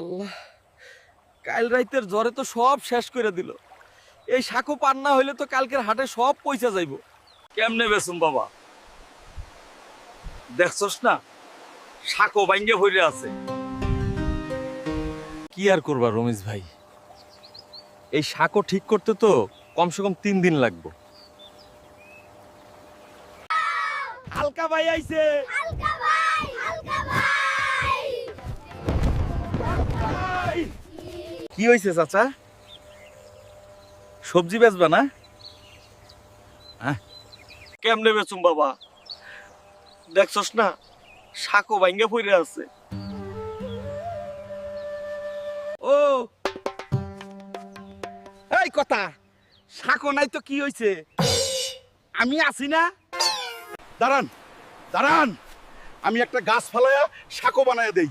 আল্লাহ, কাল রাইতের জ্বরে তো সব শেষ করে দিল। এই শাকও পান না হইলে তো কালকের হাটে সব পয়সা যাইব। কেমনে বেচুম বাবা? দেখছস না, শাকও ভাঙ্গে ভরে আছে। কি আর করবা রমেশ ভাই, এই শাকও ঠিক করতে তো কমসে কম 3 দিন লাগবে। হালকা ভাই আইছে। কি হয়েছে চাচা? সবজি বেচবা না? হ্যাঁ, কেমনে বেচুম বাবা? দেখছস না, শাকও ভাঙ্গে পড়ে আছে। ও এই কথা, শাকও নাই তো কি হয়েছে? আমি আছি না। দাঁড়ান দাঁড়ান, আমি একটা গাছ ফালাইয়া শাকও বানায় দেই।